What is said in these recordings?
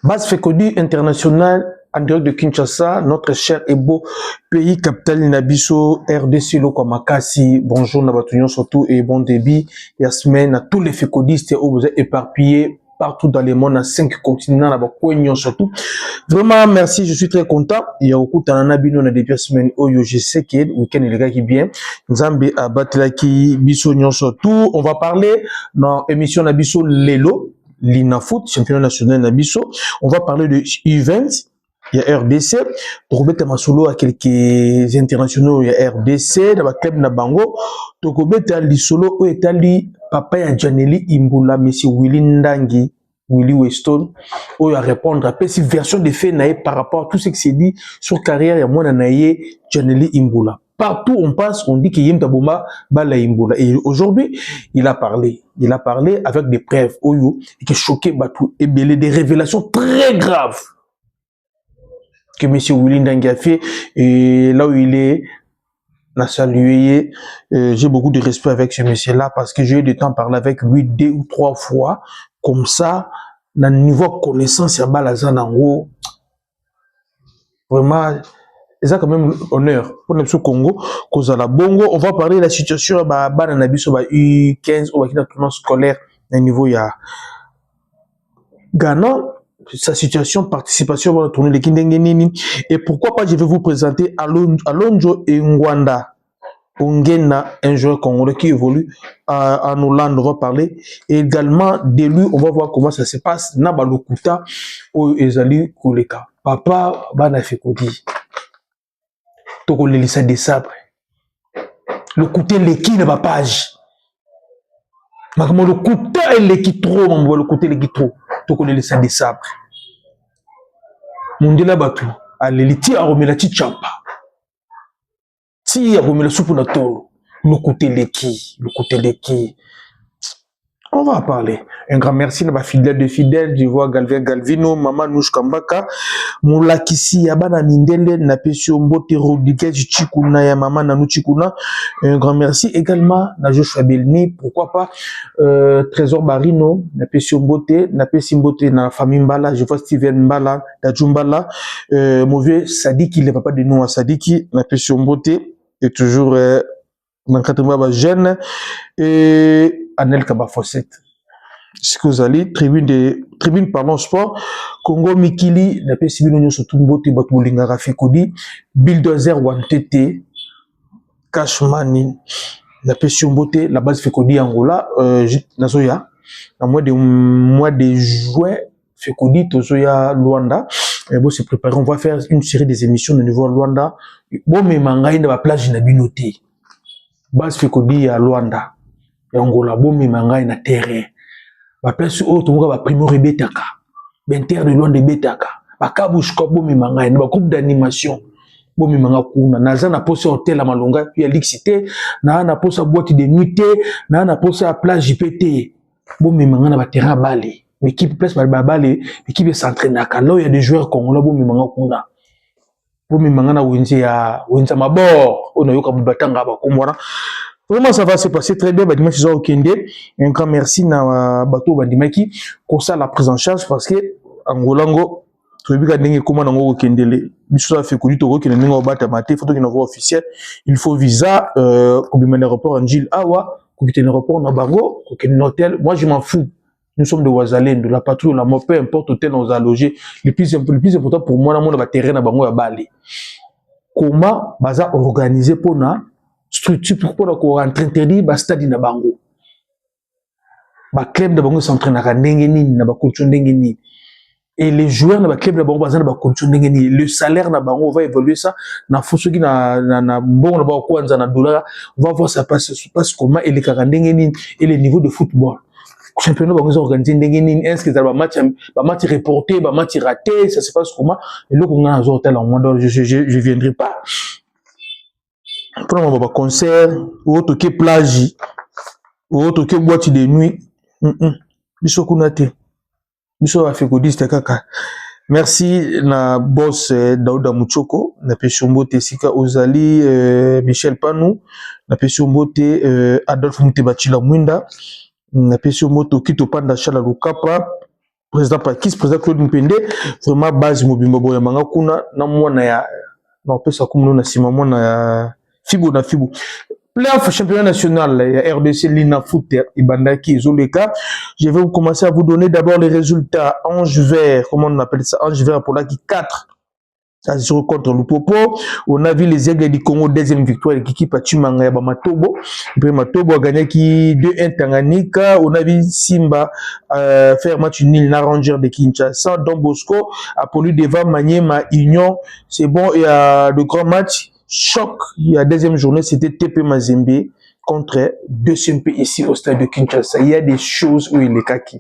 Base Fekodi International en direct de Kinshasa, notre cher et beau pays capital Nabiso, RDC Lokomakasi. Bonjour Nabatunion surtout et bon débit. Yasmine à tous les Fekodistes où vous êtes éparpillés partout dans le monde, à 5 continents, là-bas, surtout. Vraiment, merci, je suis très content. Il y a beaucoup de bino na depuis semaine oyo, je sais que le week-end il est bien. Nzambe a Batlaki, Biso Nyon surtout. On va parler dans l'émission Nabiso Lelo, l'Inafoot, championnat national Nabiso. On va parler de U20. Il y a RDC. Tokobeta Masolo à quelques internationaux, il y a RDC, dans le club Nabango. Tokobeta Lisolo, où est allé papa ya Janeli Imbula, monsieur Willy Ndangi, Willy Weston, où il a répondre à cette version de fait par rapport à tout ce qui s'est dit sur carrière, il y a moins d'anaïe Janeli Imbula. Partout on passe, on dit qu'il y a Taboma Bala Imbula. Et aujourd'hui, il a parlé avec des preuves, Oyo, et qui choqué Batou, et des révélations très graves que M. Willy Ndangi a fait, et là où il est, n'a salué, j'ai beaucoup de respect avec ce monsieur-là, parce que j'ai eu du temps de parler avec lui 2 ou 3 fois, comme ça, dans le niveau de connaissance, il y a Balazanango, vraiment, c'est quand même honneur pour le Congo, cause à la Bongo, on va parler de la situation, Bananabiso, U15, au tournoi scolaire, à niveau, il y a Ghana, sa situation, participation dans le tournoi de Kindengenini. Et pourquoi pas, je vais vous présenter Alonjo et Ngwanda. Ongena, un joueur congolais qui évolue en Hollande, on va parler. Et également, de lui, on va voir comment ça se passe. Nabalokuta, ou Ezali Koleka. Papa, Bana Fekodi. Toko Lelisa des sabres. Le côté l'équipe n'a pas page. Mais le côté l'équipe trop, le côté l'équipe trop. Toko Lelisa des sabres. Mondela Batu, à l'élite, à Romela Tichampa. Si à Romela Soupunatolo, le côté l'équipe. On va parler. Un grand merci à ma fidèle de fidèles. Je vois Galvino, Maman Nouch Kambaka, Moulakisi, Yabana Mindele, Napesio Mbote Rodriguez, Chikuna, ya Maman Nanou Chikuna. Un grand merci également à Joshua Belni. Pourquoi pas Trésor Barino, Napesio Mbote, Napesi Mbote, na famille Mbala. Je vois Steven Mbala, Dajumbala. Mauvais Sadiki, le papa de nous à Sadiki, Napesio Mbote, et toujours dans le cadre jeune. Et Anel Kabafosset. Ce que vous allez, tribune pardon, sport, Congo Mikili, n'a pas si bien surtout Mbote Batoulinga Rafekodi, Bulldozer Wantete, Cashmani, n'a pas si Mbote, la base Fekodi Angola, Nazoya, en mois de juin, Fekodi, Tozoya, Luanda, et bon, c'est préparé, on va faire une série des émissions de niveau Luanda, bon, mais Mangaï n'a pas plage, n'a pas noté, base Fekodi à Luanda. Angola bomi mangai na terrain ba place o to ba primo rebetaka benter de loin de betaka ba kabushko bomi mangai na ba groupe d'animation bomi manga kuna naza na posa hôtel à Malonga puis à Lixité na posa boîte de nuit na posa plage JPT bomi manga na ba terrain balé l'équipe place ba balé l'équipe s'entraîne à là il y a des joueurs congolais bomi manga kuna bomi manga na wenza mabor on a yoka batanga ba komora. Vraiment, ça va se passer très bien. Badimaki Zoa Okende. Un grand merci na bateau Badimaki pour ça la prise en charge parce que Angolango, tu veux bien comment Nango Okendele. Biso a fait connu Togo qui n'est pas battu maté. Photo qui n'est pas officiel. Il faut visa. Comme un aéroport en Gilles Awa, comme un aéroport en Bango, comme un hôtel. Moi, je m'en fous. Nous sommes de Ouazalène, de la patrouille, la peu importe hôtel on a logé. Le plus important pour moi, on a terrain à Bango à Bali. Comment baza organiser pour na structure pour qu'on interdit ba stade na bango ba club de bango s'entraîne à ndenge nini na ba condition ndenge nini et les joueurs na ba club de bango bazana ba condition ndenge nini le salaire na bango on va évoluer ça na fosoki na mbongo na ba kwanza na dollar on va voir ça passe comment et les ndenge nini et les niveaux de football championnat bango organisé ndenge nini est-ce que ça va match reporté ba match raté ça se passe comment et là on a un hôtel en moins je viendrai pas. Pour un concert, ou autre que plage, ou autre que boîte de nuit. Biso kunate. Biso afekodiste kaka. Merci na boss Daouda Mouchoko, na Peshombo Tessika Ozali, Michel Panou, na Peshombo Adolphe Moutebachila Mwinda, na Peshombo Kito Panda Chala Lukapa, président Pakis, président Claude Mpende, vraiment base mobimbo boya manga kuna na mwana ya na pesa comme na sima mwana ya Fibo na Fibo. Playoff championnat national ya RDC Lina Foot Ibandaki Zoleka. Je vais vous commencer à vous donner d'abord les résultats. Ange vert, comment on appelle ça? Ange vert pour l'Aki 4. À 0 contre le Popo. On a vu les Aigles du Congo, deuxième victoire, l'équipe a Chimanga Matobo. Puis Matobo a gagné qui 2-1 Tanganyika. On a vu Simba faire match nul na Ranger de Kinshasa. Don Bosco a pollu devant Maniema Union. C'est bon, il y a de grands matchs. Choc, il y a deuxième journée, c'était TP Mazembe contre 2MP ici au stade de Kinshasa. Il y a des choses où il est kaki.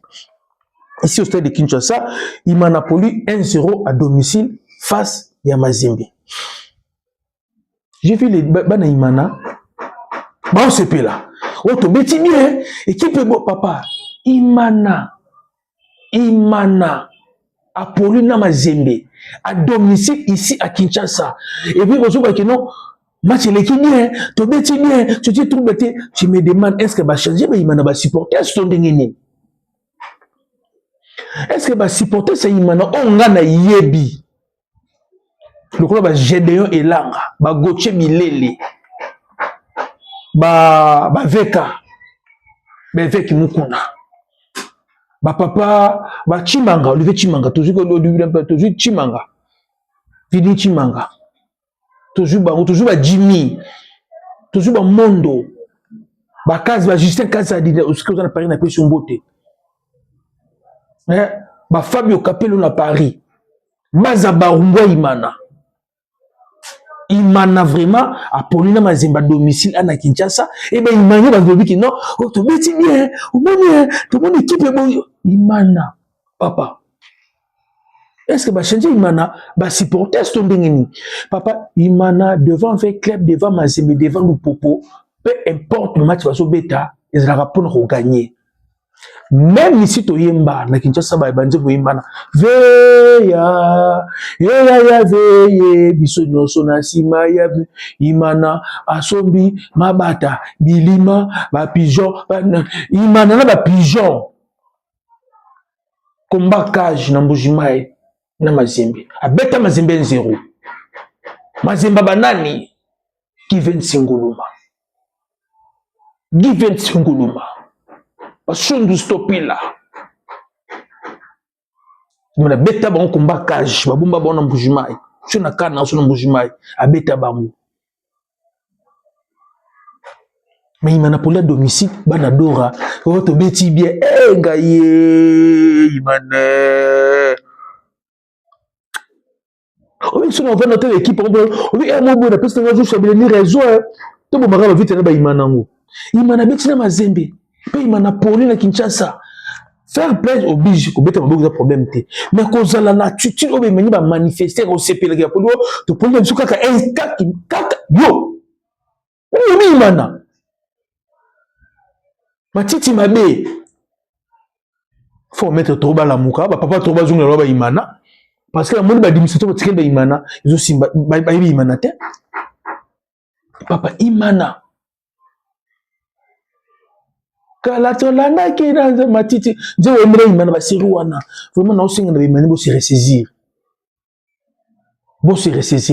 Ici au stade de Kinshasa, il m'a pollu 1-0 à domicile face à Mazembe. J'ai vu les Bana Imana. Bon, c'est là. Oh, tu bêtis bien. Équipe bon, papa. Imana. Apollo na Mazembe. À domicile ici à Kinshasa. Et puis, bonjour, non. Match l'équipe bien. Tu bêtis bien. Tu dis tout bêtis. Tu me demandes, est-ce que va changer? Mais Imana va supporter à son déngéné. Est-ce que va supporter ça Imana? On a na yebi. Le club va Gédéon et Langa, va Gauthier Milele, va Veka, va Veki Mukuna, va Papa, va Chimanga, Olivier Chimanga, toujours Chimanga, Vidi Chimanga, toujours va Jimmy, toujours va Mondo, va Kaz, va Justin Kaza, ce que vous en avez parlé, n'a pas son beauté. Va Fabio Capello na Paris, Baza Barumba Imana. Imana vraiment à Paulina Mazemba domicile à Kinshasa et ben Imana va dire que non oh tu bêtis bien tout mon équipe est bon Imana papa est-ce que va changer Imana va supporter son dingini papa Imana devant faire club devant Mazembe devant le Popo peu importe le match va se bêta ils aura pour gagner. Même ici, tu yemba, na Kinshasa ba banje bo yemba na veya veye biso nyonso na sima ya imana asombi mabata bilima ba pigeon imana na ba pigeon combat cage na Mbujimai na Mazembe abeta Mazembe 0 Mazembe banani Given Singuluma Bashundu stopila. Mona beta ba combat cage, ba bomba ba na Mbujimai. Sona kana sona Mbujimai, a beta bango. Mais il m'a appelé à domicile, banadora. Oh to beti bien, eh ngaye, imane. Oh si on va noter l'équipe, on oui un mot bon, parce que on joue sur les réseaux. To bo mara vite na ba imanango. Imana beti na Mazembe. Puis il m'a appelé à Kinshasa. Faire plaisir oblige, qu'on mette un peu de problème. Mais qu'on a la attitude, on va manifester, on s'est payé pour nous, de prendre un sucre à un cac, yo. Oui, mana. Ma titi m'a dit, faut mettre trop bas la mouka, papa trop bas zunga roba imana. Parce que la monde va dire, c'est trop tiré imana, ils aussi, imana te. Papa imana. Kalatolana qui dans matiti je aimerais imana basiruana vraiment na osinga na imana bo se ressaisir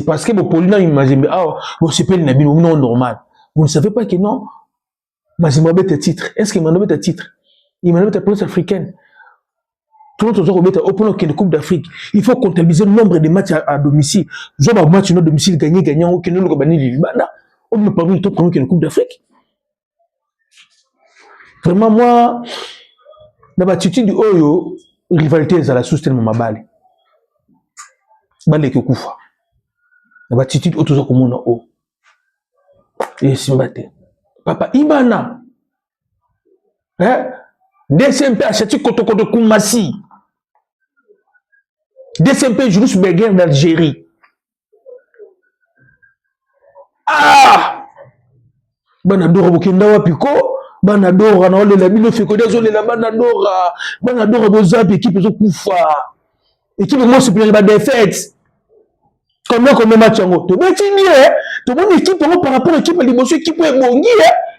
parce que bo polina imagine ah bo se pele na bino non normal vous ne savez pas que non Mazembe bête titre est-ce que imana bête titre imana bête place africaine tout le monde bête au point que la Coupe d'Afrique il faut comptabiliser le nombre de matchs à domicile je ba match no domicile gagnant aucun le bani libana on me parle de top comme que la Coupe d'Afrique. Vraiment, moi, dans l'attitude du Oyo, rivalité est à la source tellement ma balle. Balle que koufa. Dans l'attitude autour comme on a haut. Et simbate. Papa, Imana. Hein? DCMP a acheté Kotoko de Koumassi. DCMP Julius Berger d'Algérie. Ah! Banadora Bukendawa Pico. Banadora na ole la bino feko désolé la banadora bozapi équipe zo kufa équipe moi c'est pour ba défaite comme match ngo to beti bien to mon équipe par rapport à l'équipe liboso équipe est bongi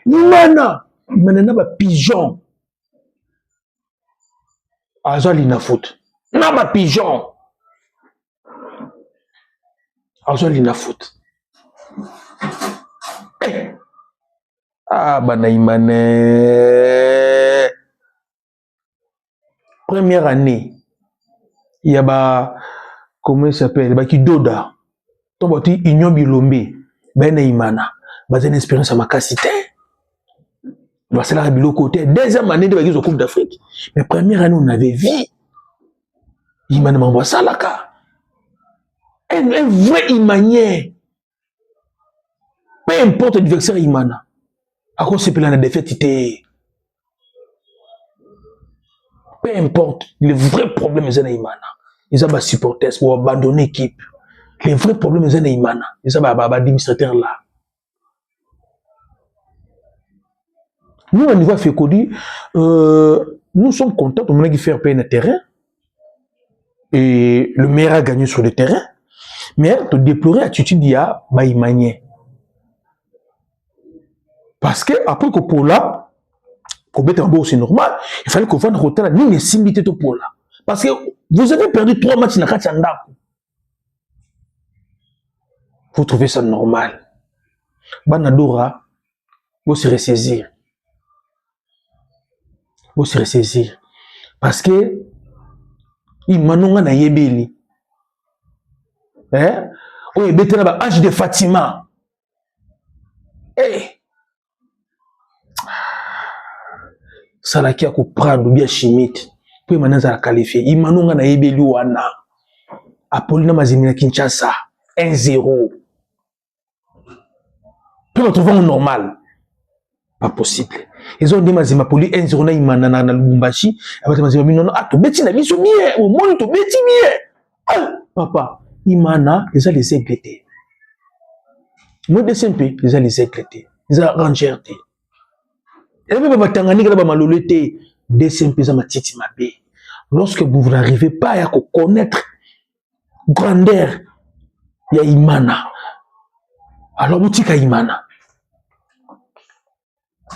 imana na ba pigeon azali na foot na ba pigeon azali na foot banaimane première année il y a comment il s'appelle Kidoda toboti Union Bilombe Imana une expérience à makasi te c'est la côté deuxième année de la Coupe d'Afrique mais première année on avait vu Imana Mamba Salaka un vrai Imanien peu importe l'adversaire Imana à cause c'est la défaite peu importe le vrai problème c'est Imana ils ont des supporters pour abandonner l'équipe les vrais problèmes c'est Imana ils ont des administrateurs là. Nous, au niveau Fécodi, nous sommes contents de faire payer le terrain. Et le meilleur a gagné sur le terrain. Mais de déplorer l'attitude d'il y a Baïmanien. Parce que après que pour là, pour mettre en bourse, c'est normal, il fallait qu'on fasse un retard, nous, les similitudes pour là. Parce que vous avez perdu 3 matchs dans la Kachanda. Vous trouvez ça normal. Banadora, vous se ressaisir. Vous se ressaisir. Parce que il m'a non na yebeli. Oh, il était là, âge de Fatima. Salaki a prendre bien chimite. Puis maintenant, ça a qualifié. Il m'a non na yebeli wana. Apollina Mazimina Kinshasa. 1-0. Puis on trouve un normal. Pas possible. Ils ont dit Mazima Poli 1-0 na imana na Lubumbashi. Après Mazima non ah to beti na biso bien. Au monde to beti bien. Ah papa, imana ils ont les éclatés. Moi de SMP, ils ont les éclatés. Ils ont rangerté. Et même ba tangani kala ba malolete DCMP za matiti mabe. Lorsque vous n'arrivez pas à connaître grandeur ya imana. Alors boutika imana.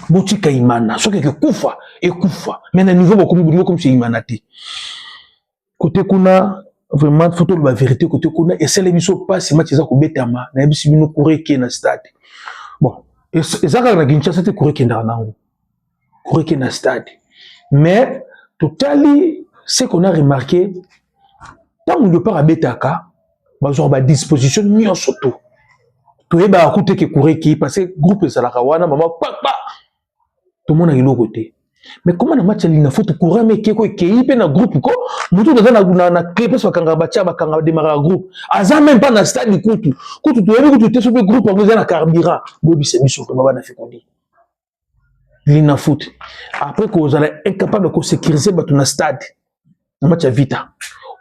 Boutika imana, ce que kufa et kufa. Mais à niveau comme c'est imanati. Côté kuna vraiment photo la vérité côté kuna et c'est les biso pas si match za ko betama na biso bino courir qui na stade. Bon, et ça quand na Kinshasa c'était courir qui nango. Courir qui na stade. Mais totally ce qu'on a remarqué tant on ne pas betaka, bazo ba disposition ni en soto. To e ba côté que courir qui parce que groupe ça la kawana maman papa tout le monde a l'autre côté. Mais comment on a match il faut courir mais qui est na groupe ko mutu dans na clip so kanga bacha bakanga démarrer groupe aza même pas na stade kutu to yebi kutu sur le groupe on na carburant bobi c'est biso baba na Fécodi lina foot après que vous allez incapable de sécuriser batu na stade na match vita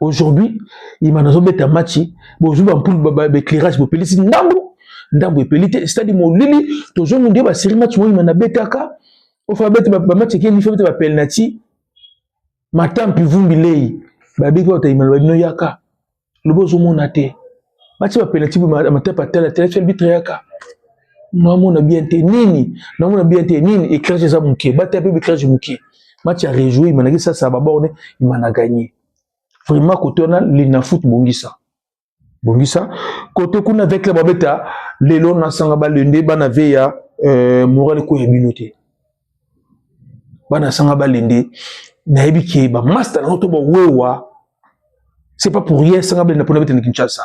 aujourd'hui il m'a nazo beta match bozu ba pour baba éclairage bo pelisi ndambo epelite stade mo lili toujours nous ba série match mo il m'a betaka au fait ba match qui ni fait ba penalty matin puis vumbi lei ba biki ba taimana ba no yaka le bozo mona te match ba penalty ba matin pa telle fait bitre yaka no mona bien te nini no mona bien te nini éclairage ça muké ba taper éclairage muké match a rejoué manaki ça ba borne il m'a gagné vraiment côté on a lina foot bongisa côté kuna avec la babeta lelo na sanga ba lende bana veya moral ko yebinote bana sanga balende na ebiki ba master na to ba wewa c'est pas pour rien sanga balende pour na Kinshasa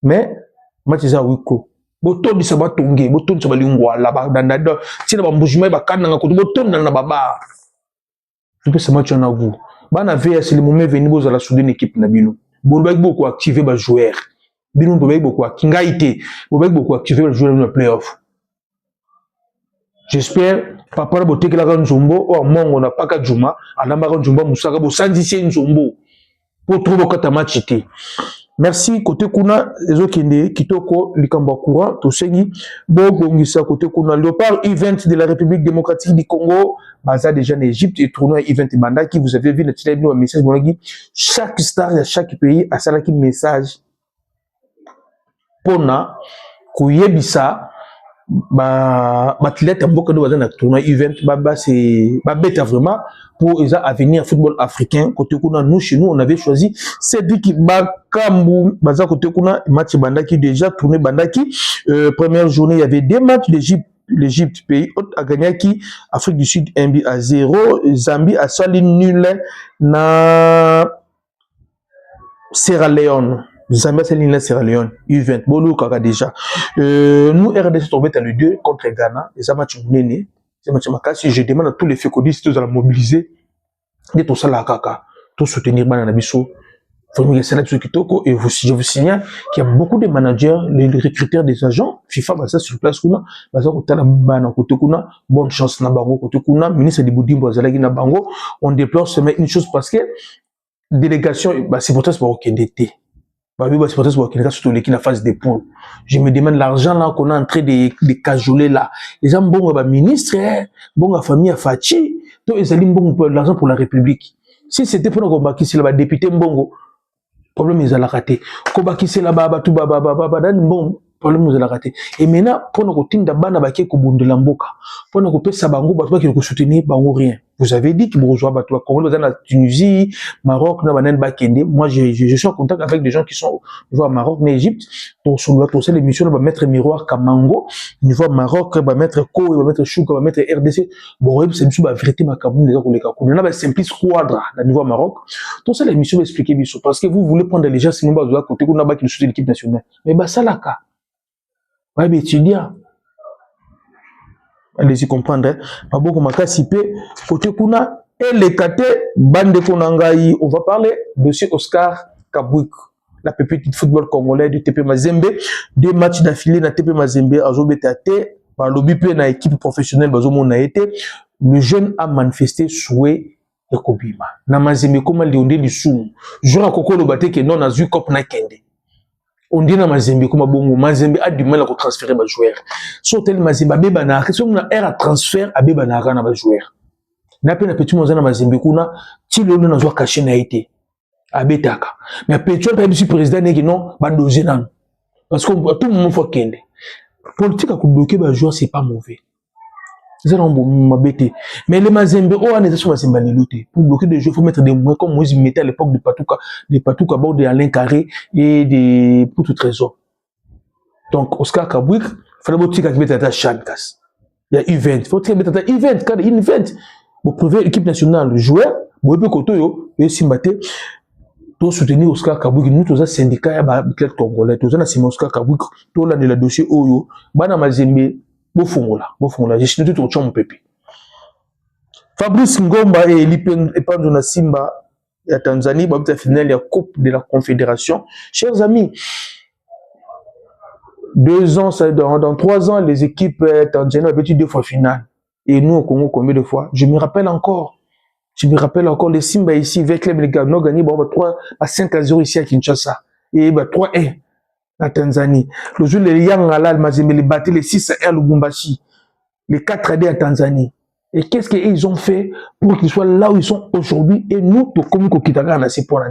mais match za wiko boto bisa batonge boto nso balingwa la ba danda tina ba mbujuma ba kananga ko boto na baba tu peux ce match na vous bana VS le moment venu boza la souder une équipe na bino bolba beaucoup activer ba joueur bino bolba beaucoup kingaite bolba beaucoup activer ba joueur dans playoff. J'espère papa bote que la Nzombo ou mongo na paka Juma alamba Nzombo musaka bo sandisi Nzombo pour trouver kata matchité. Merci côté kuna les okende kitoko likamba courant to sengi bo bongisa côté kuna Léopard event de la République démocratique du Congo basé déjà en Égypte et tournoi event banda qui vous avez vu le titre un message bonagi chaque star de chaque pays a ça qui message pona kuyebisa athlète mboka do bazana tournoi event c'est bêta vraiment pour les avenir football africain côté kuna nous chez nous on avait choisi Cédric Bakambu baza côté kuna match bandaki déjà tourné bandaki première journée il y avait deux matchs l'Égypte pays hôte a gagné qui Afrique du Sud 1-0 Zambie a sali nul na Sierra Leone. Zambie c'est l'île Sierra Leone, U20, Bolo Kaka déjà. Nous, RDC, tombé dans le 2 contre Ghana, les matchs néné. C'est match makasi. Je demande à tous les fécodistes de mobiliser, de tout ça là, Kaka, tout soutenir Bananabiso. Et je vous signale qu'il y a beaucoup de managers, les recruteurs des agents, FIFA, bah ça sur place, kuna, bah ça côté na côté kuna, bonne chance na bango côté kuna, ministre de Boudimbo Zalagi na bango, on déplore seulement une chose parce que délégation, bah c'est pour ça c'est pas aucun été. Surtout l'équipe la phase des poules. Je me demande l'argent là qu'on est en train de cajoler là. Les gens bon ministre, bon famille à Fachi, tout ils allaient bon l'argent pour la République. Si c'était pour nous qui c'est là député mbongo, problème ils allaient rater. Kobaki c'est là-bas tout bon problème ils allaient rater. Et maintenant pour nous continuer d'abana baké kubunde lamboka, pour nous couper sabango batwa qui nous soutenir bango rien. Vous avez dit que vous rejoignez batwa Congo dans la Tunisie, Maroc, na banen bakende. Moi je suis en contact avec des gens qui sont au Maroc, en Égypte. Pour ça l'émission va mettre miroir Kamango, niveau Maroc va mettre Ko, va mettre Chouka, va mettre RDC. Bon c'est une la vérité ma Kaboun les pour les Kakoun. On a simplice quadra à niveau Maroc. Tout ça l'émission va expliquer bien parce que vous voulez prendre les gens sinon bah de côté qu'on a qui soutient l'équipe nationale. Mais bah ça là ka. Ouais, mais étudiant. Allez-y comprendre. Pas beaucoup makasi pe côté kuna et les kate bande konangai. On va parler de ce Oscar Kabouik, la pépite de football congolais du TP Mazembe. 2 matchs d'affilée na TP Mazembe azobetate par lobby pe na équipe professionnelle bazomo na été. Le jeune a manifesté souhait de Kobima. Na Mazembe comment Léondé Lissou. Joueur kokolo baté que non azu cop na kende. On dit na Mazembe comme bongo Mazembe a du mal à transférer ba joueur. So tel Mazembe beba na so na air à transfert a beba na ba joueur. Na pe na petit moza na Mazembe kuna ti lolo na zo caché na été. Abetaka. Mais petit pas du président n'est que non ba doser nan. Parce que tout le monde faut kende. Politique à bloquer ba joueur c'est pas mauvais. C'est un bon m'abêter. Mais les Mazembe oh on est sur Mazembe l'éloté. Pour bloquer des jeux, il faut mettre des moyens comme Moïse mettait à l'époque de Patouka bord de Alain Carré et des pour tout trésor. Donc Oscar Kabouik, fallait boutique à mettre à Chankas. Il y a event, faut mettre à event, car une event. Vous pouvez l'équipe nationale joueur, vous pouvez kotoyo et Simbaté pour soutenir Oscar Kabouik. Nous tous un syndicat ya ba club congolais, tous un Simon Oscar Kabouik, tout là le dossier Oyo, bana Mazembe Bofongola, je suis tout au chom pépi. Fabrice Ngomba et Lipenzo na Simba à Tanzanie, la finale de la Coupe de la Confédération. Chers amis, 2 ans, dans 3 ans, les équipes tanzaniennes ont battu 2 fois finale. Et nous au Congo, combien de fois? Je me rappelle encore les Simba ici, avec les gars, nous avons gagné 5-0 ici à Kinshasa. Et 3-1. La Tanzanie. Le jour les Yang Alal Mazembe les battait les 6-1 à Lubumbashi, les 4-2 à Tanzanie. Et qu'est-ce qu'ils ont fait pour qu'ils soient là où ils sont aujourd'hui et nous, comme Kokitaka, on a ces points.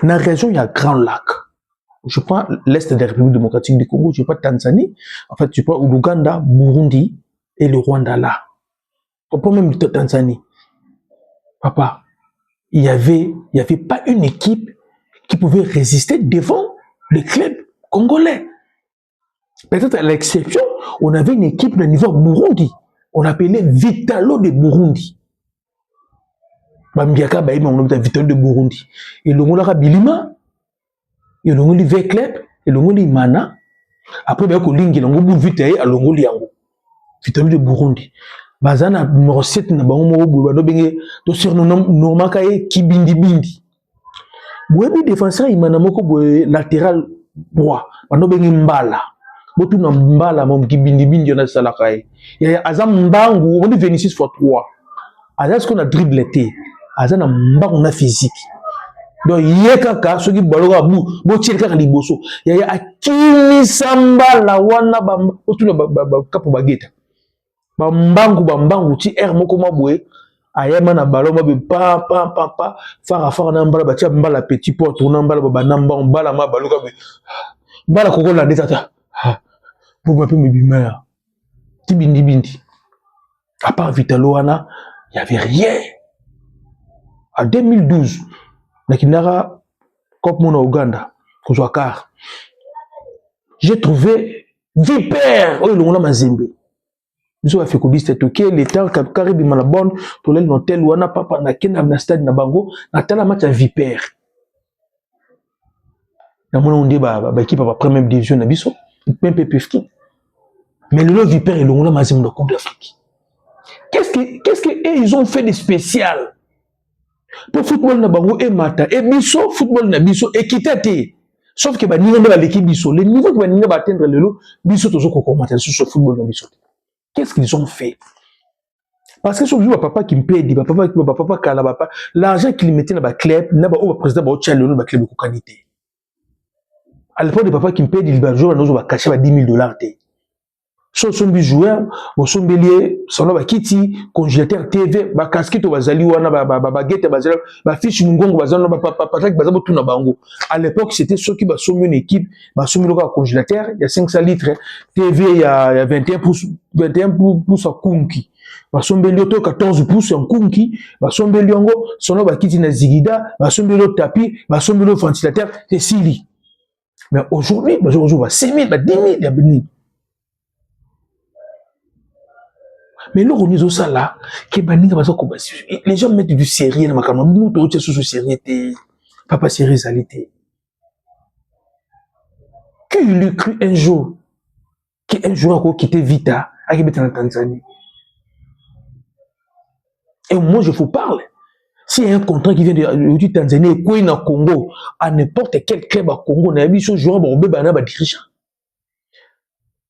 Dans la région, il y a Grand Lac. Je prends l'Est de la République démocratique du Congo, je prends Tanzanie, en fait, je prends l'Ouganda, Burundi et le Rwanda là. On prend même Tanzanie. Papa, il y avait pas une équipe qui pouvait résister devant le club congolais. Peut-être à l'exception, on avait une équipe de niveau Burundi. On appelait Vitalo de Burundi. Bambiaka baïma on appelait Vitalo de Burundi. Et le Moulaka Bilima, et le Mouli Veklep, et le Mouli Mana. Après, il y a Kolingi, le Mouli Vitae, à l'Ongoli Yango. Vitalo de Burundi. Bazana, numéro 7, na bango mo benge, to sur no makaye Kibindi Bindi. Bwebi défenseur imana moko boye latéral droit bano bengi mbala botu na mbala mom Kibindi Bindi na salaka ya azam mbangu on dit 26x3 azam ce qu'on a dribble té azam na mbangu na physique donc yeka ka soki baloga bo tirka ka liboso ya akini sambala wana ba botu na ba kapo bageta ba mbangu ti air moko mabwe ayama na ballon mabe pa fara na mbala batia mbala petit pot na mbala baba na mbala ma baluka be mbala kokola ndeta Ah, pour m'appeler mes bimères. Tibindi bindi. À part Vitaloana, il n'y avait rien. En 2012, Nakinara, comme mon Ouganda, Kozwakar, j'ai trouvé vipère. Oh, le Mazembe. Nous avons fait que c'est ok, l'État, carré de Malabon, pour l'hôtel, ou on a pas na ken na stade na bango, na tala match à vipère. Dans mon débat, équipe à première division na biso, même PPFT. Mais le vipère et le Mazembe de Coupe d'Afrique. Qu'est-ce que ils ont fait de spécial? Pour football na bango et mata et biso football na biso équité. Sauf que ba ninga ba l'équipe biso, le niveau que ba ninga ba atteindre le lot, biso tozo ko commenter sur football na biso. Qu'est-ce qu'ils ont fait? Parce que sur papa qui me paye, papa kala papa, l'argent qu'il mettait dans ba club, na ba au président ba au challenge dans ba club ko qualité. À l'époque de papa qui me paye, il va jouer dans ba cacher ba $10,000 té. So sombi joueur, bo sombelier, sono ba kiti, congélateur TV, ba casquette to bazali wana ba baguette bazali, ba fiche mungongo bazali ba papa qui bazabo tout na bango. À l'époque, c'était ceux qui ba sombi une équipe, ba sombi le congélateur, il y a 500 litres, TV il y a 21 pouces à kunki. Ba sombeli to 14 pouces en kunki, ba sombeli yango, sono ba kiti na zigida, ba sombeli tapis, ba sombeli ventilateur, c'est sili. Mais aujourd'hui, ba jour ba 5 000, ba 10 000, il y a béni. Mais là, on est ça là, les gens mettent du sérieux dans ma caméra. Nous, on est sous sérieux. Papa sérieux, réalité. Qui lui cru un jour, qu'un jour, a quitté Vita, à Québec en Tanzanie. Et moi, je vous parle. S'il y a un contrat qui vient de Tanzanie et quoi au Congo, à n'importe quel club à Congo, on a mis ce joueur, on a dirigeant.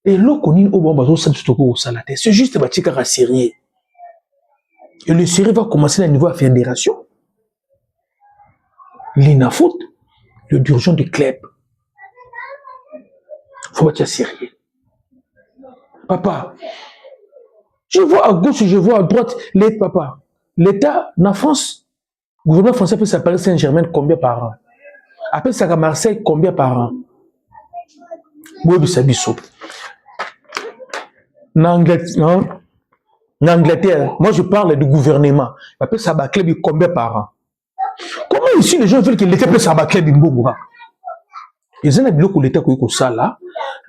Et là, on est au bon c'est juste un sérieux. Et le sérieux va commencer à niveau de fédération. L'INAFOOT, le dirigeant du club. Faut être sérieux. Papa, je vois à gauche, je vois à droite, papa. L'État, en France, le gouvernement français peut s'appeler Saint-Germain combien par an? Après ça, à Marseille, combien par an? Oui, vous savez ça. En Angleterre, moi je parle du gouvernement. Après ça, à club, combien par an? Comment ici les gens veulent que l'État puisse s'abattre club Bimboura? Ils ont un biloko l'État qui est ça là.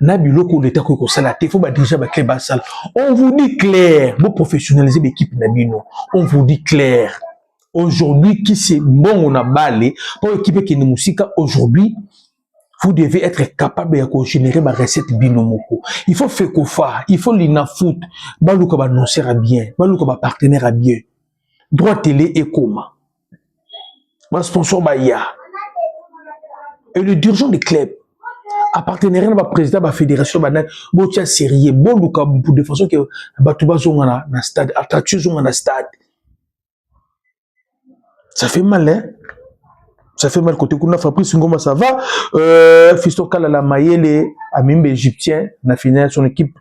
Na biloko l'État qui est ça là. Il faut déjà battre club ça. On vous dit clair, vous professionnalisez l'équipe Nabino. On vous dit clair. Aujourd'hui, qui c'est bon on a balé pour l'équipe qui est musique aujourd'hui. Vous devez être capable de générer ma recette binomoko. Il faut faire kofa, il faut l'inafoot, balouka ba annoncer à bien, balouka ba partenaire à bien. Droit télé et coma. Ba sponsor ba ya. Et le dirigeant du club, à partenariat ba président ba fédération ba bo tia sérieux, balouka pour de façon que ba tuba zonga na stade, attraction zonga na stade. Ça fait mal hein. Ça fait mal côté Kuna Fabrice Ngoma, ça va. Fiston Kalala Mayele, Amimbe égyptien, na finale son équipe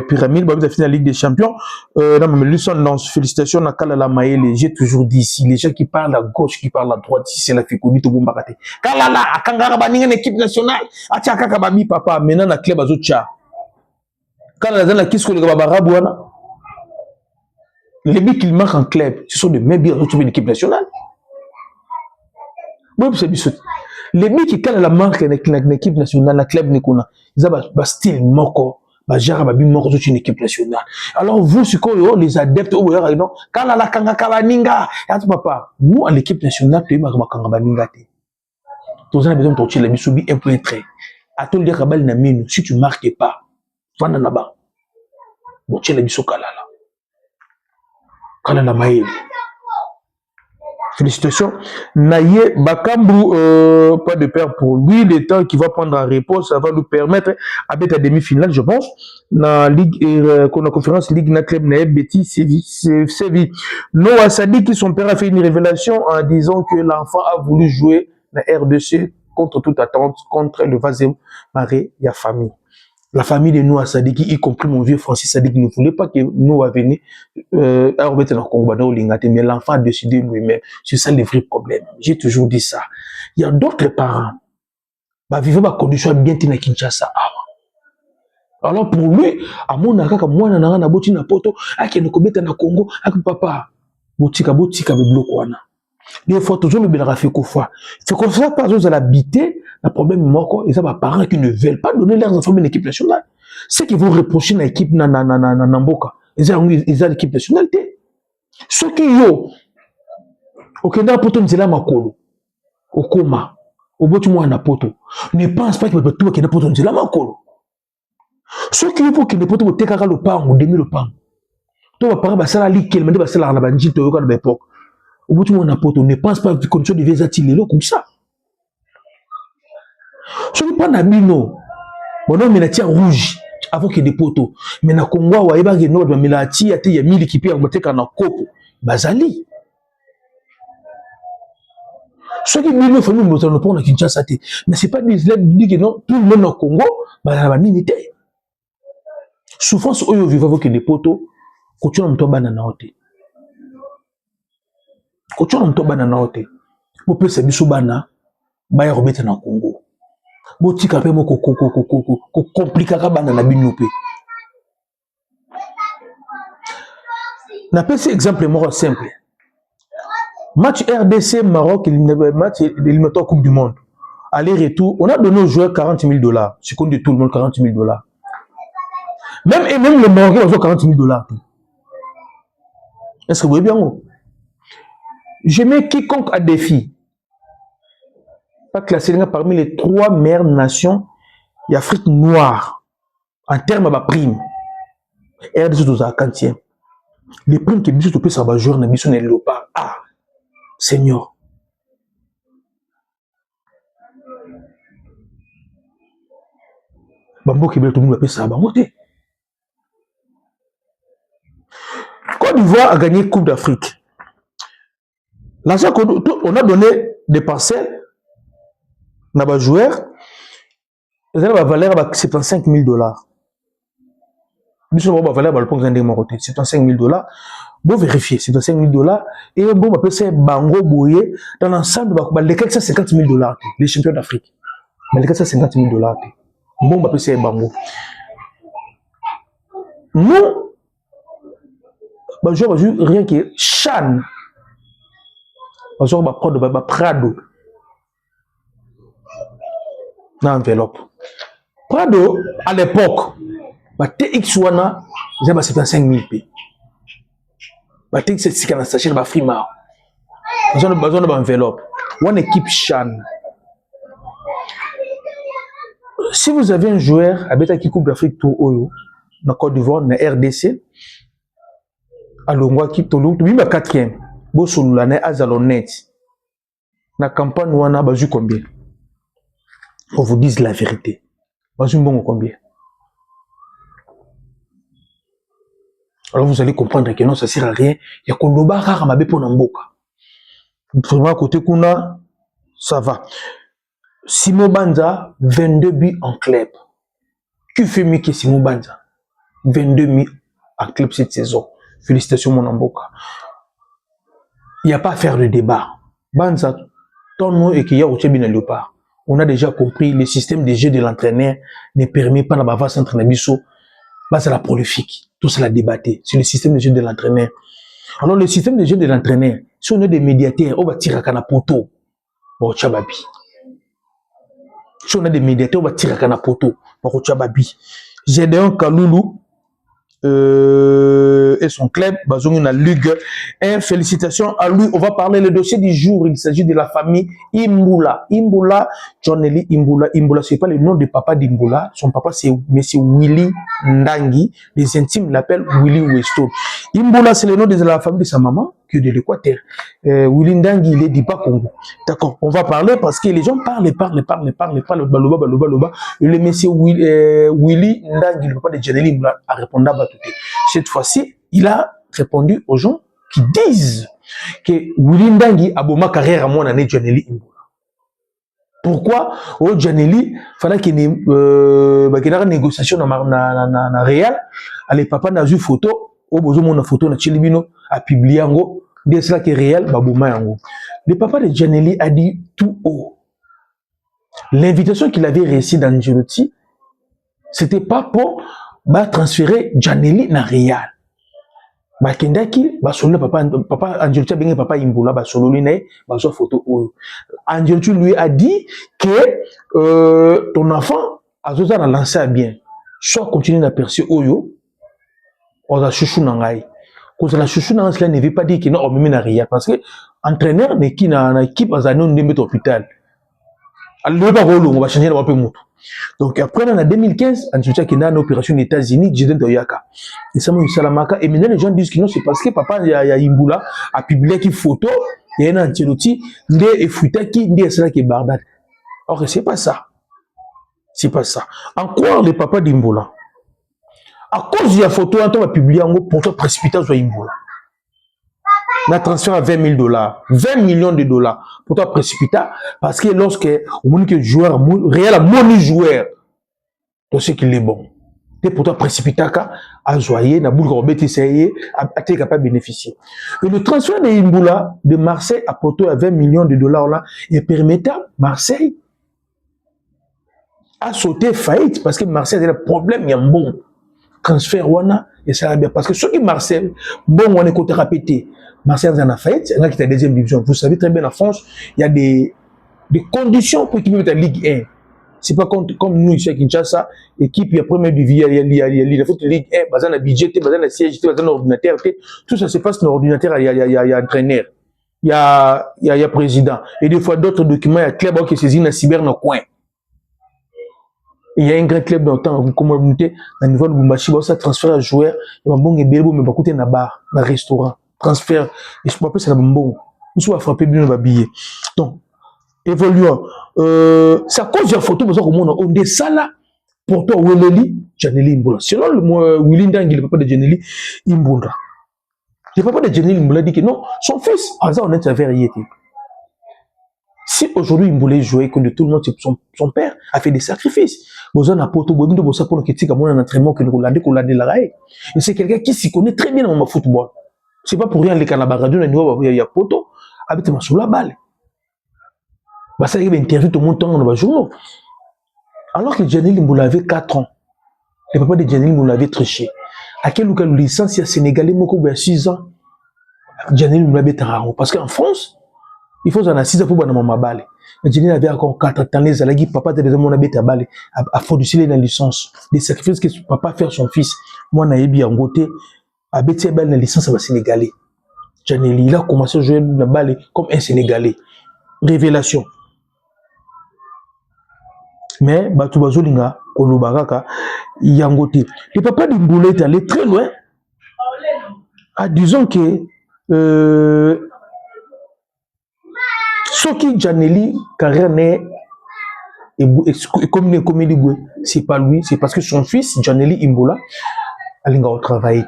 Pyramide, bah, la finale Ligue des Champions. Félicitations à Kalala Mayele. J'ai toujours dit ici, les gens qui parlent à gauche, qui parlent à droite, ici c'est la féconité au Bumbarate. Kalala, Akangara Baninga, une équipe nationale. Atiaka Kababi, papa, maintenant la club Azocha. Kalala dans la Kisko le Gabarabouana. Les buts qu'ils marquent en club, ce sont de mêmes buts retrouvés une équipe nationale. Les mecs qui calent la marque de l'équipe nationale, la club Nikuna, ils ont un style moko, une équipe nationale. Alors vous, les adeptes, quand la kanga kabaninga, papa, nous à l'équipe nationale, tu es ma kanga baninga. Tu as besoin de toucher la bisubi un point très. À tout dire kabal na minu, si tu marques pas, vanda naba, toucher la bisu kalala, kalala maïli. Félicitations. Naye Bakambu, pas de peur pour lui. Le temps qu'il va prendre en repos, ça va nous permettre à mettre la demi-finale, je pense. Dans la Ligue, la conférence Ligue na club Naye Betty Séville. Noah Sadi qui son père a fait une révélation en disant que l'enfant a voulu jouer la RDC contre toute attente, contre le Vazem Maré, il y a famille. La famille de Noah Sadiki, y compris mon vieux Francis Sadiki, ne voulait pas que Noah vienne à remettre dans le Congo, mais l'enfant a décidé lui-même. C'est ça le vrai problème. J'ai toujours dit ça. Il y a d'autres parents, bah, vivant ma condition bien à Kinshasa. Alors pour lui, à mon akaka mwana na na boti na poto, ake ne kobeta na Congo, ak papa. Botika be bloco wana. Des fois toujours le belra fait kofa. C'est comme ça pas aux l'habiter, la problème moko, et ça va parents qui ne veulent pas donner leurs enfants à l'équipe nationale. C'est qu'ils vont reprocher l'équipe na mboka. Ils ont l'équipe nationale. Ceux qui yo au Kenya poto nzela makolo. Au coma. Au bout du mois na poto. Ne pense pas qu'il peut tout Kenya poto nzela makolo. Ceux qui pour qu'il ne peut tout tekaka le pan ou demi le pan. Toi parents ba sala li kelmende ba sala na banji to yoka na époque. Au bout du mois na poto ne pense pas que condition de visa tilelo comme ça. Ceux qui prennent abino. Bon non mais la tia rouge avant qu'il des poteaux. Mais na Congo wa eba ke no ba milati ate ya mili kipi ya moteka na kopo. Bazali. Ceux qui disent que nous sommes pour Kinshasa, mais ce n'est pas des dit que non, tout le monde au Congo, bah, minité. Souffrance au vivant avec des poteaux, continue à me tomber dans la haute. Continue à me tomber dans la haute. Pour peu c'est bisubana, bah y remettre dans Congo. Boti kapé mo ko compliquer kabana na binopé. Na pèse exemple moi simple. Match RDC Maroc, match éliminatoire Coupe du Monde. Aller-retour, on a donné aux joueurs $40 000. C'est qu'on dit tout le monde $40 000. Même les Marocains ont $40 000. Est-ce que vous voyez bien? Je mets quiconque à défi. Pas classer parmi les 3 meilleures nations d'Afrique noire en termes de prime. RDC est à 40e. Les primes qui sont payées sur les joueurs ne sont pas. Ah, Seigneur. Bambo Kébé, tout le monde appelle ça. Côte d'Ivoire a gagné Coupe d'Afrique. L'argent qu'on a donné des parcelles à des joueurs, ils ont la valeur de $75 000. Nous sommes valeur de $75 000. Bon vérifier, $75 000. Et bon, on appelle ça Bango Boye dans l'ensemble de les $450 000, les champions d'Afrique. Mais les $450 000. Bon, on appelle ça Bango. Nous, je vois rien que Chan. Je vois Prado. Dans l'enveloppe. Prado, à l'époque, TX Wana, ils avaient 75 000 p. TX, c'est un sachet de Frima. Ils ont besoin d'une enveloppe. One équipe Chan. Si vous avez un joueur qui Coupe d'Afrique tout Oyo, dans Côte d'Ivoire, dans RDC, à Longwa qui est au 4e, Bosso l'année à Zalonet, dans la campagne, on a besoin combien? On vous dise la vérité. Besoin bon combien? Alors vous allez comprendre que non, ça ne sert à rien. Il y a qu'on loba rare ma pour Namboka. Vraiment à côté Kuna, ça va. Simo Banza, 22 buts en club. Que fait Mickey Simo Banza? 22 buts en club cette saison. Félicitations mon Namboka. Il n'y a pas à faire de débat. Banza, ton nom et qu'il y a au Tchébina Léopard. On a déjà compris, le système de jeu de l'entraîneur ne permet pas d'avoir un entraîneur. C'est la prolifique. Tout cela débatté. C'est le système de jeu de l'entraîneur. Alors, le système de jeu de l'entraîneur, si on a des médiateurs, on va tirer à Kanapoto. Bon, Tchababi. Si on a des médiateurs, on va tirer à Kanapoto. Bon, Tchababi. Gédéon Kaloulou et son club, basé dans la Ligue 1. Félicitations à lui. On va parler le dossier du jour. Il s'agit de la famille Imboula. Imboula, Johnny Imboula. Imboula, ce n'est pas le nom de papa d'Imboula. Son papa, c'est M. Willy Ndangi. Les intimes l'appellent Willy Weston. Imboula, c'est le nom de la famille de sa maman, qui est de l'Équateur. Willy Ndangi, il est du Bas-Congo. D'accord. On va parler parce que les gens parlent. Baloba. Et le monsieur Willy Ndangi, le papa de Johnny Imboula, a répondu à Batouté. Cette fois-ci, il a répondu aux gens qui disent que Willy Ndangi a beau carrière à mon année Johnny Imboula. Pourquoi au Janelli fallait qu'il y ait une négociation dans la Real. Allez, papa n'a vu photo, au besoin de photo, na Chilibino a publié en gros, dès cela qui est réel, babouma en gros. Le papa de Janelli a dit tout haut. L'invitation qu'il avait réussi dans Djibouti, C'était pas pour transférer Janely na Real. Bakendaki basolo papa Angeltu bengi papa Imbula basolo lui baso photo oyo. Angeltu lui a dit que ton enfant a lancé à bien. Soit continue à percer oyo, on a chouchou nangai. Quand la chouchou nangai, cela ne veut pas dire qu'il n'a pas na Real parce que entraîneur n'est qui na équipe à zanon de mettre hôpital. Alors on va changer la peu moto. Donc après, en 2015, Angeltu qui a une opération aux États-Unis, Jaden Toyaka. Et ça m'a eu Salamaka. Et maintenant, les gens disent que non, c'est parce que papa y a Imbula a publié une photo, il y a un Ancelotti, il est foutu qui est cela qui est barbare. Or, c'est pas ça. C'est pas ça. En quoi le papa d'Imbula? À cause de la photo, on va publier un pour toi précipitant sur Imbula. On a transféré à $20. 20 millions de dollars pour toi précipitant parce que lorsque on dit que le joueur réel a mon joueur, tu sais qu'il est bon. Et pour toi précipitant à joyer, na boule robet essayer à être capable de bénéficier. Et le transfert de Imbula de Marseille à Porto à 20 millions de dollars là, il permettait à Marseille à sauter faillite parce que Marseille a des problèmes, il y a un bon transfert wana et ça va bien parce que ceux qui Marseille bon on est côté répété. Marseille en a faillite, il y a qui est deuxième division. Vous savez très bien en France, il y a des conditions pour qu'il puisse être Ligue 1. C'est pas comme nous ici à Kinshasa, équipe il y a première division, il y a Ligue 1, basé na budget, basé na siège, basé na ordinateur, tout ça se passe dans l'ordinateur, il y a entraîneur, il y a président et des fois d'autres documents, il y a club qui saisissent na cyber dans coin. Il y a un grand club dans le temps, comme on dit, à niveau de Bumbashi, ça transfère à joueur, il y a un bonébélé, mais pas coûter na bar, na restaurant, transfert, et je me rappelle c'est un bon, on soit frappé bien dans le billet. Donc, évoluant, c'est à cause de la photo, on est ça là, pour toi, Weleli, Janely Imbula. Sinon, le Willy Ndang, le papa de Janely Imbula. Le papa de Janely Imbula dit que non, son fils, on est vérifié. Si aujourd'hui Imbula jouait que tout le monde, son père a fait des sacrifices. Besoin Poto, Bobindo Bossa pour qu'il ait un entraînement que nous l'avons dit la raille. Et c'est quelqu'un qui s'y connaît très bien dans le football. C'est pas pour rien les Canabaradio, il y a Poto, avec ma sous la balle. Bah ça y est, interview tout le monde dans le journaux. Alors que Janely Imbula avait 4 ans, le papa de Janely Imbula avait triché. À quel cas le licence il y a Sénégalais, il y a 6 ans, Janely Imbula avait tararo. Parce qu'en France, il faut en 6 ans pour avoir ma balle. Janely avait encore 4 ans, les alagis, papa de mon habit à balle, à produire la licence. Des sacrifices que papa fait à son fils. Moi, je suis en côté, à bêter la licence à Sénégalais. Janely, il a commencé à jouer la balle comme un Sénégalais. Révélation. Mais Batu Bazolinga, Kolobaraka, Yangote. Le papa d'Imbula est allé très loin. Disons que ce qui Janely carrière n'est comme c'est pas lui, c'est parce que son fils Janely Imbula a travaillé.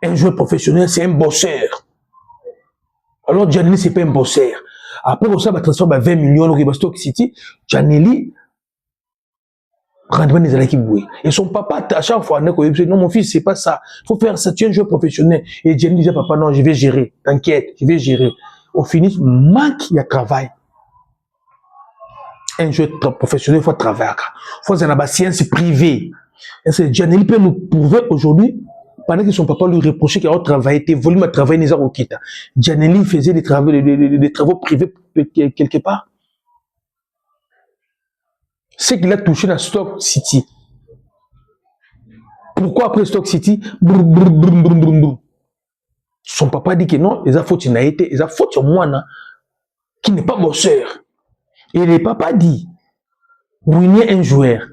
Un joueur professionnel, c'est un bosseur. Alors Janely c'est pas un bosseur. Après, on va transformer 20 millions au Stock City. Janely rendement des équipes. Et son papa, à chaque fois, non, mon fils, c'est pas ça. Il faut faire ça, tu es un joueur professionnel. Et Janely disait, papa, non, je vais gérer. T'inquiète, je vais gérer. Au finish, manque, il y a travail. Un joueur professionnel, il faut travailler. Il faut avoir une science privée. Et Janely peut nous prouver aujourd'hui, pendant que son papa lui reprochait qu'il a travaillé, volume à travailler les heures au Kita. Janely faisait des travaux privés quelque part. C'est qu'il a touché dans Stock City. Pourquoi après Stock City? Son papa dit que non, il a faute n'a été, il a faute sur moi qui n'est pas bosseur. Et le papa dit, ruiner un joueur,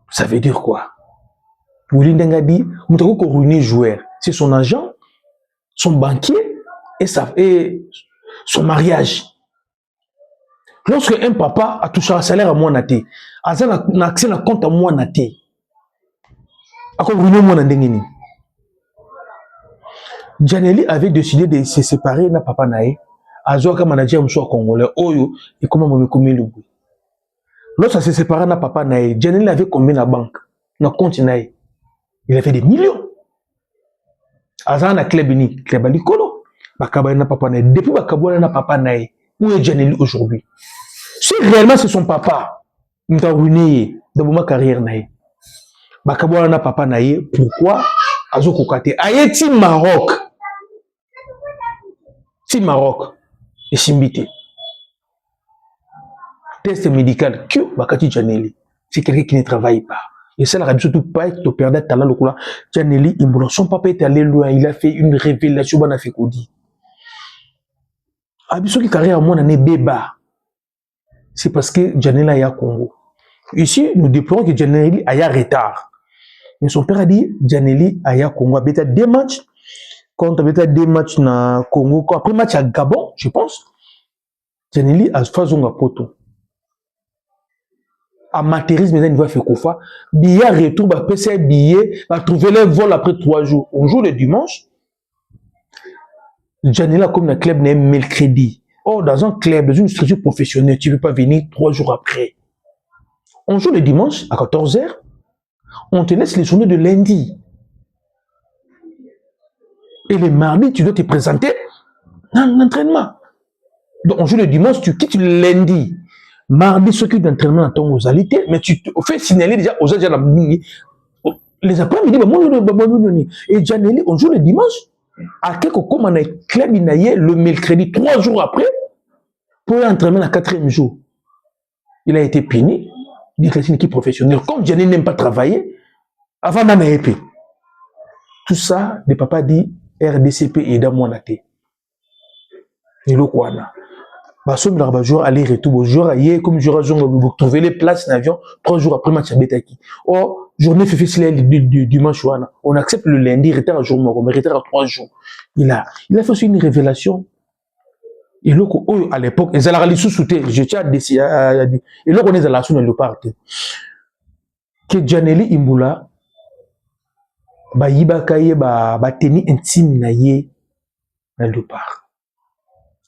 ça veut dire quoi? Willy Ndang a dit, on peut ruiner un joueur. C'est son agent, son banquier et son mariage. Lorsque un papa a touché un salaire à moi naté, a accès à compte à moi naté, a ruiné moi Ndengeni. Janely avait décidé de se séparer de papa naé, a joué manager monsieur congolais, oyo et comment me commis le bout. Lorsqu'il s'est séparé de papa naé, Janely avait combien na banque, na compte naé. Il a fait des millions. Azan a club Alikolo, bakaba na papa naé. Depuis bakaba na papa naé, où est Janely aujourd'hui? Si réellement c'est son papa, M'ta ruiné dans ma carrière naïe. Bakabouana na papa naïe, pourquoi azo kokate aye ti Maroc. Ti Maroc et Simbité. Test médical que bakati Janelli. C'est quelqu'un qui ne travaille pas. Et ça, la surtout pas être perdre talent le coula. Janelli, son papa est allé loin, il a fait une révélation, bon a fait Kodi. Abisso qui carrière à mon année béba. C'est parce que Janelli a Congo. Ici, nous déplorons que Janelli a retard. Mais son père a dit, Janelli a Congo. Il a deux matchs. Quand il a deux matchs na Congo, après match à Gabon, je pense, Janelli a fait son poto. Amateurisme, il va faire quoi? Billet retour, va passer billet, va trouver le vol après 3 jours. On joue le dimanche. Janela comme un club n'est mercredi. Oh, dans un club, dans une structure professionnelle, tu ne peux pas venir 3 jours après. On joue le dimanche à 14h. On te laisse les journées de lundi. Et le mardi, tu dois te présenter dans l'entraînement. Donc, on joue le dimanche, tu quittes le lundi. Mardi, ceux qui d'entraînement dans ton osalité, mais tu fais signaler déjà aux agents les après-midi, et Janelli, on joue le dimanche. À quelque comme on a club le mercredi, 3 jours après, pour l'entraînement le 4e jour. Il a été puni. Il est une équipe professionnelle. Comme Janelli n'aime pas travailler, avant d'en épée. Tout ça, le papa dit RDCP et Damoanaté. Et le quoi là? Bassom l'arba jour aller-retour, jour ailleurs, comme jour vous trouvez les places en avion, 3 jours après match à Betaki. Oh, journée fait du dimanche, on accepte le lundi, retard à jour, mais retard à 3 jours. Il a fait aussi une révélation. Et là, à l'époque, ils allaient sous-souter, je tiens à dire, et là, on est à la soune de part. Que Janelli Imbula, yiba kaye, teni intime na ye, na le part.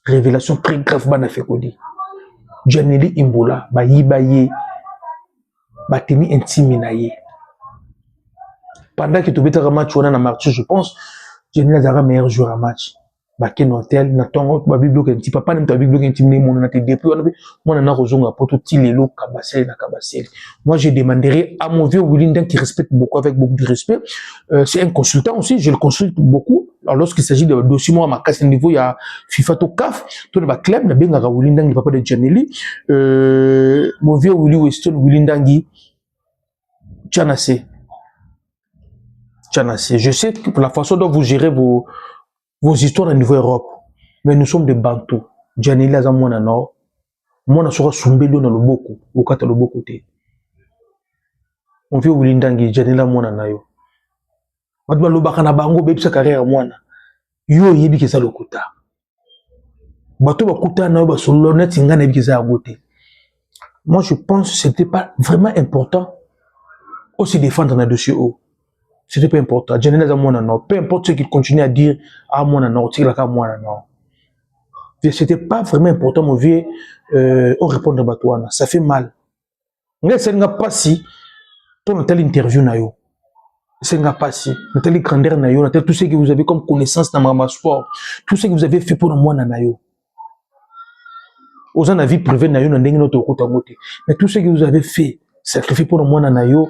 Révélation très grave, bana fait Kodi. Janelli Imbula, yiba ye, teni intime na ye. Pendant que tu bêtes un match, on a un match, je pense, Janelli Azara meilleur joueur à match. Baké n'hôtel, n'attend pas bibliothèque un petit papa n'aime pas bibliothèque intime mon on a été depuis on a rozonga pour tout tilelo kabassel na kabassel. Moi je demanderai à mon vieux Willinden qui respecte beaucoup avec beaucoup de respect. C'est un consultant aussi, je le consulte beaucoup. Alors lorsqu'il s'agit de dossiers moi à ma casse niveau il y a FIFA to CAF, tout le club na benga Willinden le papa de Janelli. Mon vieux Willy Weston Willindangi Tchanase. Je sais que pour la façon dont vous gérez vos histoires au niveau Europe, mais nous sommes des Bantous. Janelli a mon nord, mon sera sumbelo dans le beaucoup, au kata le beaucoup te. On vit au Lindangi, Janelli a mon nayo. Madba lo bakana bango bebi sa carrière mwana. Yo yebi ke sa lokuta. Bato bakuta na ba solo net ngana yebi ke sa agote. Moi je pense que c'était pas vraiment important aussi défendre na dossier haut. C'était pas important. Janelli a mon non. Peu importe ce qu'il continue à dire à mon non, c'est là qu'à mon non. C'était pas vraiment important, mon vieux, on répond à Batouana. Ça fait mal. Mais ça n'a pas si, ton telle interview na yo. Ça n'a pas si, telle grandeur na yo, tout ce que vous avez comme connaissance dans ma sport, tout ce que vous avez fait pour moi na yo. Aux en vie privée na yo, mais tout ce que vous avez fait, sacrifié pour moi na yo.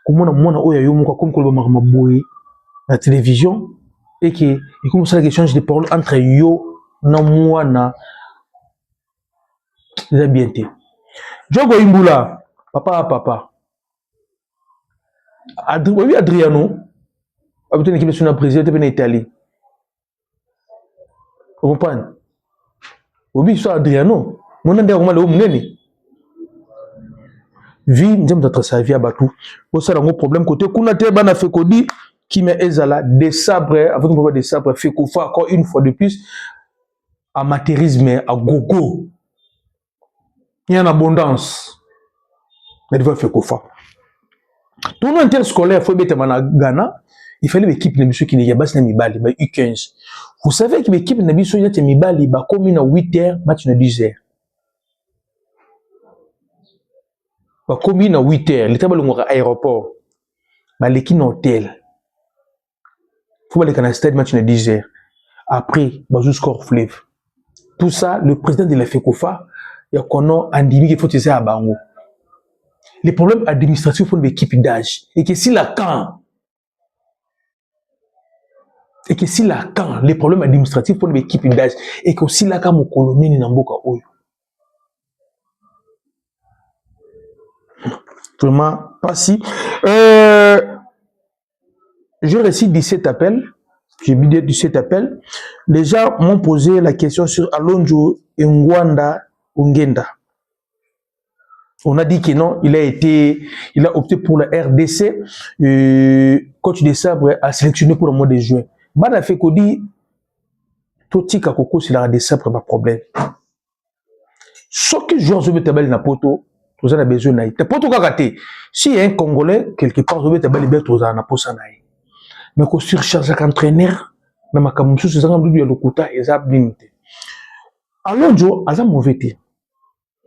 Comment on a eu un comme le la télévision et que et comme ça l'échange de paroles entre yo na moi na les bien été. Jogo Imbula papa Adriano habite une équipe nationale président de l'Italie. Vous comprenez? Oui, ça Adriano mon nom est le Mneni. Vie nous avons sa vie à Batou. Pour ça, un problème côté Kounate Bana Fekodi qui met Ezala des sabres, avant de des sabres, fait qu'on fait encore une fois de plus amateurisme à gogo. Il y a une abondance. Mais il va faire qu'on fait. Tout le interscolaire, il faut mettre à Ghana. Il fallait l'équipe de monsieur qui n'est pas Mibali, U15. Vous savez que l'équipe de monsieur qui n'est pas Mibali, comme à 8h, match de 10h. Comme à 8h, l'état de l'aéroport, l'équipe d'hôtel. Il faut aller dans le stade match de 10h. Après, il score fleuve. Tout ça, le président de la FECOFA, il y a qu'on a Andimi qui faut tirer à Bango. les problèmes administratifs pour l'équipe d'âge. Et que si Lacan, les problèmes administratifs pour l'équipe d'âge, et que si Lacan mon colonie n'amboka oyo. Vraiment, pas si. J'ai reçu 17 appels. J'ai mis 17 appels. Les gens m'ont posé la question sur Alonjo Ngwanda Ungenda. On a dit que non, il a opté pour la RDC. Coach de Sabre a sélectionné pour le mois de juin. Bada fait qu'on dit, tout tika koko c'est la RDC Sabre, pas problème. Ce que joueur je veux tabel na poto, tu as besoin naï. T'as poto kakaté. Si y a un Congolais quelque part, je veux tabel libère tu as na posa naï. Mais qu'on surcharge un entraîneur, na makamusu c'est un peu de l'okuta et ça limité. Alonjo a ça mauvais thé.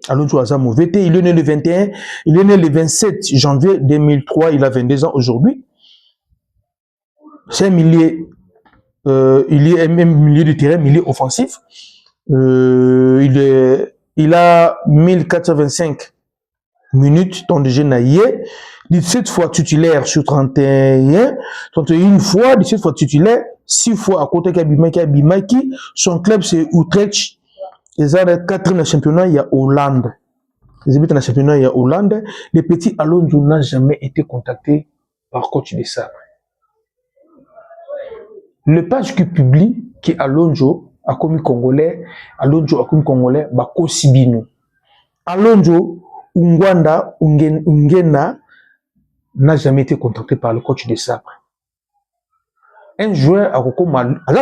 Alonso Azam VT, il est né le 21, il est né le 27 janvier 2003, il a 22 ans aujourd'hui. C'est un milieu, il est même milieu de terrain, milieu offensif. Il a 1425 minutes dans le jeu naïe, 17 fois titulaire sur 31 fois, 17 fois titulaire, 6 fois à côté Kabimaki, son club c'est Utrecht. Ils ont 4 dans le championnat, il y a Hollande. Les habitants dans le championnat, il y a Hollande. Le petit Alonso n'a jamais été contacté par coach de Sabre. Le page qui publie que Alonso a commis Congolais, Bako Sibino. Alonso Ngwanda Ungena n'a jamais été contacté par le coach de Sabre. Un joueur a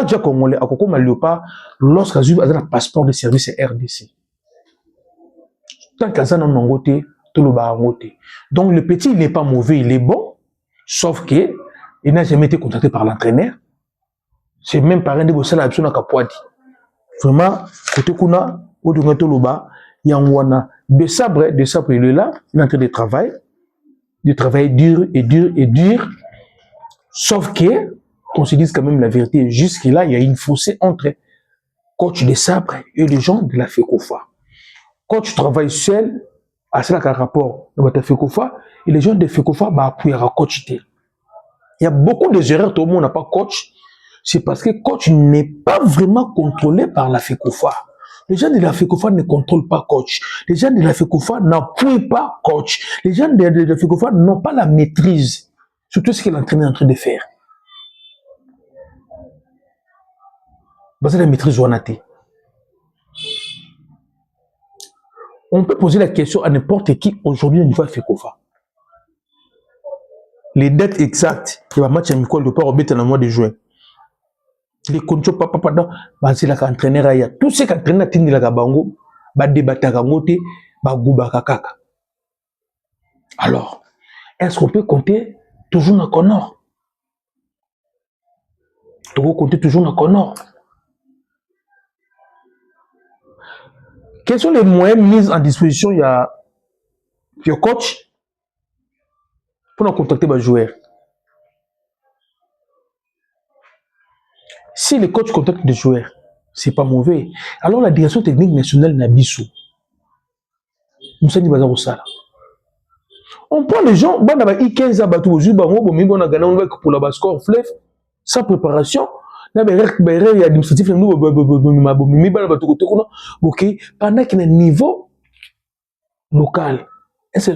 déjà congolais a Koko Maliopa lorsqu'il a un passeport de service RDC. Tant qu'il a un angoté, tout le barangoté. Donc le petit il n'est pas mauvais, il est bon, sauf que il n'a jamais été contacté par l'entraîneur. C'est même par un de vos salles à Kapouadi. Vraiment, côté Kuna, au Dunga Toloba, Yangwana, de Sabre, il est là, il est en train de travailler dur et dur et dur, sauf que qu'on se dise quand même la vérité, jusque-là, il y a une fossée entre coach de Sabre et les gens de la FECOFA. Coach travaille seul, à cela qu'un rapport de la FECOFA, et les gens de FECOFA, appuyer à coach. Il y a beaucoup d'erreurs, tout le monde n'a pas coach, c'est parce que coach n'est pas vraiment contrôlé par la FECOFA. Les gens de la FECOFA ne contrôlent pas coach. Les gens de la FECOFA n'appuient pas coach. Les gens de la FECOFA n'ont pas la maîtrise sur tout ce que l'entraîneur est en train de faire. Basé la maîtrise Wanate. On peut poser la question à n'importe qui aujourd'hui au niveau de FECOFA. Les dates exactes, il y a un match amical de Port-Obet dans le mois de juin. Les conditions papa basé la entraîneur aya. Tout ce qu'entraîneur tindi la gabango, ba débattre gangote, ba gouba kaka. Alors, est-ce qu'on peut compter toujours dans Connor? Compter toujours dans Connor. Quels sont les moyens mis en disposition il y a le coach pour nous contacter les joueurs? Si le coach contacte des joueurs, c'est pas mauvais. Alors la direction technique nationale Nabiso, on prend les gens, on a 15 abatou, on a gagné pour la score fleuve, sans préparation. Il y a administratif pendant qu'il y a un niveau local. Est-ce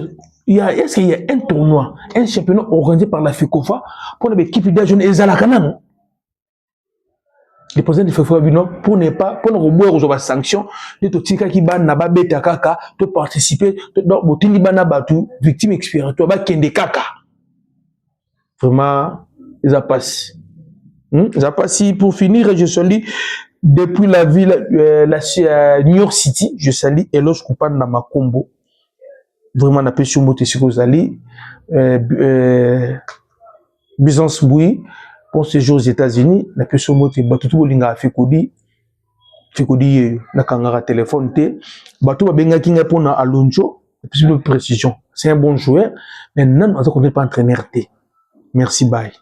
qu'il y a un tournoi, un championnat organisé par la FECOFA pour l'équipe de jeunes et Zalakana? Le président de FECOFA pour ne pas reboire aux sanctions, de Totika qui ban naba beta kaka, de participer dans le bana batu, victime expiratoire, ba kende kaka. Vraiment, ils a passé. Pour finir, je salue depuis la ville, New York City, je salue Elos Koupan Namakombo. Vraiment, on a pu sur Motesiko Zali, Byzance Boui, pour séjour aux États-Unis, on a pu sur Motesiko Batutu Bolinga Fikodi, na Kangara téléphone, Batu Babenga Kinga pour na Alonso, plus de précision. C'est un bon joueur, mais non, on ne connaît pas entraîneur. Merci, bye.